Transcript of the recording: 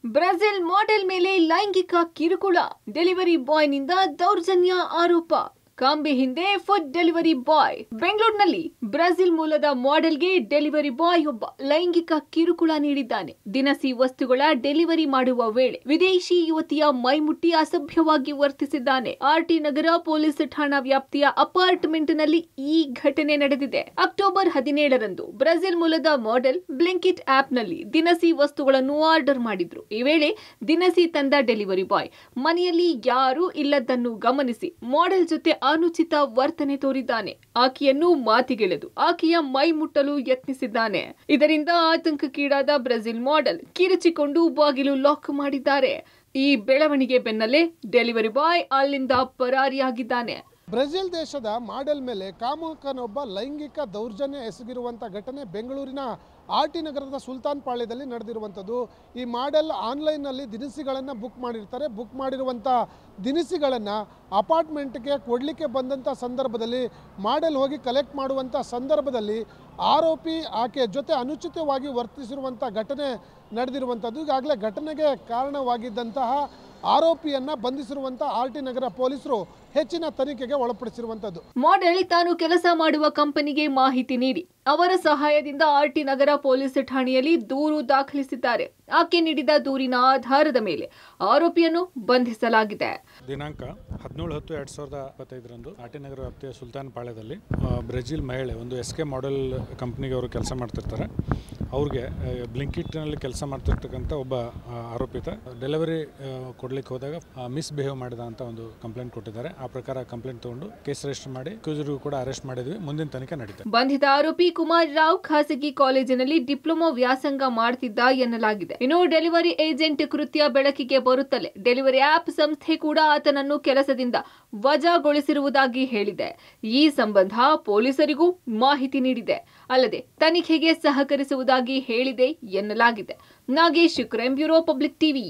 Brazil model ಮೇಲೆ ಲೈಂಗಿಕ ಕಿರುಕುಳ, ಡೆಲಿವರಿ ಬಾಯ್ನಿಂದ ದೌರ್ಜನ್ಯ ಆರೋಪ. ಕಾಂಬೆ ಹಿಂದೆ ಫುಡ್ ಡೆಲಿವರಿ ಬಾಯ್. ಬೆಂಗಳೂರಿನಲ್ಲಿ ಬ್ರೆಜಿಲ್ ಮೂಲದ ಮಾಡೆಲ್ಗೆ ಡೆಲಿವರಿ ಬಾಯ್ ಒಬ್ಬ ಲೈಂಗಿಕ ಕಿರುಕುಳ ನೀಡಿದ್ದಾನೆ. ದಿನಸಿ ವಸ್ತುಗಳ ಡೆಲಿವರಿ ಮಾಡುವ ವೇಳೆ ವಿದೇಶಿ ಯುವತಿಯ ಮೈಮುಟ್ಟಿ ಅಸಭ್ಯವಾಗಿ ವರ್ತಿಸಿದ್ದಾನೆ. ಆರ್ಟಿ ನಗರ ಪೊಲೀಸ್ ಠಾಣಾ ವ್ಯಾಪ್ತಿಯ ಅಪಾರ್ಟ್ಮೆಂಟ್ನಲ್ಲಿ ಈ ಘಟನೆ ನಡೆದಿದೆ. ಅಕ್ಟೋಬರ್ 17ರಂದು ಬ್ರೆಜಿಲ್ ಮೂಲದ ಮಾಡೆಲ್ ಬ್ಲಿಂಕಿಟ್ ಆಪ್ನಲ್ಲಿ ದಿನಸಿ ವಸ್ತುಗಳನ್ನು ಆರ್ಡರ್ ಮಾಡಿದ್ರು. ಈ ವೇಳೆ ದಿನಸಿ ತಂದ ಡೆಲಿವರಿ ಬಾಯ್ ಮನೆಯಲ್ಲಿ ಯಾರೂ ಇಲ್ಲದನ್ನು ಗಮನಿಸಿ ಮಾಡೆಲ್ ಜೊತೆ ಅನುಚಿತ ವರ್ತನೆ ತೋರಿದ್ದಾನೆ. ಆಕೆಯನ್ನು ಮಾತಿಗೆಳೆದು ಆಕೆಯ ಮೈ ಮುಟ್ಟಲು ಯತ್ನಿಸಿದ್ದಾನೆ. ಇದರಿಂದ ಆತಂಕಕ್ಕೀಡಾದ ಬ್ರೆಜಿಲ್ ಮಾಡೆಲ್ ಕಿರಿಚಿಕೊಂಡು ಬಾಗಿಲು ಲಾಕ್ ಮಾಡಿದ್ದಾರೆ. ಈ ಬೆಳವಣಿಗೆ ಬೆನ್ನಲ್ಲೇ ಡೆಲಿವರಿ ಬಾಯ್ ಅಲ್ಲಿಂದ ಪರಾರಿಯಾಗಿದ್ದಾನೆ. ಬ್ರೆಜಿಲ್ ದೇಶದ ಮಾಡೆಲ್ ಮೇಲೆ ಕಾಮುಕನೊಬ್ಬ ಲೈಂಗಿಕ ದೌರ್ಜನ್ಯ ಎಸಗಿರುವಂಥ ಘಟನೆ ಬೆಂಗಳೂರಿನ ಆರ್ಟಿ ನಗರದ ಸುಲ್ತಾನ್ ಪಾಳ್ಯದಲ್ಲಿ ನಡೆದಿರುವಂಥದ್ದು. ಈ ಮಾಡೆಲ್ ಆನ್ಲೈನ್ನಲ್ಲಿ ದಿನಸಿಗಳನ್ನು ಬುಕ್ ಮಾಡಿರ್ತಾರೆ. ಬುಕ್ ಮಾಡಿರುವಂಥ ದಿನಸಿಗಳನ್ನು ಅಪಾರ್ಟ್ಮೆಂಟ್ಗೆ ಕೊಡಲಿಕ್ಕೆ ಬಂದಂಥ ಸಂದರ್ಭದಲ್ಲಿ ಮಾಡೆಲ್ ಹೋಗಿ ಕಲೆಕ್ಟ್ ಮಾಡುವಂಥ ಸಂದರ್ಭದಲ್ಲಿ ಆರೋಪಿ ಆಕೆ ಜೊತೆ ಅನುಚಿತವಾಗಿ ವರ್ತಿಸಿರುವಂಥ ಘಟನೆ ನಡೆದಿರುವಂಥದ್ದು. ಈಗಾಗಲೇ ಘಟನೆಗೆ ಕಾರಣವಾಗಿದ್ದಂತಹ ಆರೋಪಿಯನ್ನ ಬಂಧಿಸಿರುವಂಥ ಆರ್ಟಿ ನಗರ ಪೊಲೀಸರು ಹೆಚ್ಚಿನ ತನಿಖೆಗೆ ಒಳಪಡಿಸಿರುವಂಥದ್ದು. ಮಾಡೆಲ್ ತಾನು ಕೆಲಸ ಮಾಡುವ ಕಂಪನಿಗೆ ಮಾಹಿತಿ ನೀಡಿ ಅವರ ಸಹಾಯದಿಂದ ಆರ್ಟಿ ನಗರ ಪೊಲೀಸ್ ಠಾಣೆಯಲ್ಲಿ ದೂರು ದಾಖಲಿಸಿದ್ದಾರೆ. ಆಕೆ ನೀಡಿದ ದೂರಿನ ಆಧಾರದ ಮೇಲೆ ಆರೋಪಿಯನ್ನು ಬಂಧಿಸಲಾಗಿದೆ. ದಿನಾಂಕ 17/10/2025 ಆರ್ಟಿ ನಗರ ವ್ಯಾಪ್ತಿಯ ಸುಲ್ತಾನ್ ಪಾಳ್ಯದಲ್ಲಿ ಬ್ರೆಜಿಲ್ ಮಹಿಳೆ ಒಂದು SK ಮಾಡೆಲ್ ಕಂಪ್ನಿಗೆ ಅವರು ಕೆಲಸ ಮಾಡ್ತಿರ್ತಾರೆ. ಅವ್ರಿಗೆ ಬ್ಲಿಂಕಿಟ್ನಲ್ಲಿ ಕೆಲಸ ಮಾಡ್ತಿರ್ತಕ್ಕಂಥ ಒಬ್ಬ ಆರೋಪಿತ ಡೆಲಿವರಿ ಕೊಡ್ಲಿಕ್ಕೆ ಹೋದಾಗ ಮಿಸ್ಬಿಹೇವ್ ಮಾಡಿದ ಅಂತ ಒಂದು ಕಂಪ್ಲೇಂಟ್ ಕೊಟ್ಟಿದ್ದಾರೆ. ಆ ಪ್ರಕಾರ ಕಂಪ್ಲೇಂಟ್ ತಗೊಂಡು ಕೇಸ್ ರಿಜಿಸ್ಟರ್ ಮಾಡಿ ಅಕ್ಯೂಸರ್ಗೂ ಕೂಡ ಅರೆಸ್ಟ್ ಮಾಡಿದ್ವಿ. ಮುಂದಿನ ತನಿಖೆ ನಡೀತದೆ. ಬಂಧಿತ ಆರೋಪಿ ಕುಮಾರ್ ರಾವ್ ಖಾಸಗಿ ಕಾಲೇಜಿನಲ್ಲಿ ಡಿಪ್ಲೊಮಾ ವ್ಯಾಸಂಗ ಮಾಡ್ತಿದ್ದ ಎನ್ನಲಾಗಿದೆ. ಇನ್ನು ಡೆಲಿವರಿ ಏಜೆಂಟ್ ಕೃತ್ಯ ಬೆಳಕಿಗೆ ಬರುತ್ತಲೇ ಡೆಲಿವರಿ ಆಪ್ ಸಂಸ್ಥೆ ಕೂಡ ಆತನನ್ನು ಕೆಲಸದಿಂದ ವಜಾಗೊಳಿಸಿರುವುದಾಗಿ ಹೇಳಿದೆ. ಈ ಸಂಬಂಧ ಪೊಲೀಸರಿಗೂ ಮಾಹಿತಿ ನೀಡಿದೆ. ಅಲ್ಲದೆ ತನಿಖೆಗೆ ಸಹಕರಿಸುವುದಾಗಿ ಹೇಳಿದೆ ಎನ್ನಲಾಗಿದೆ. Nagesh, crime bureau, public TV.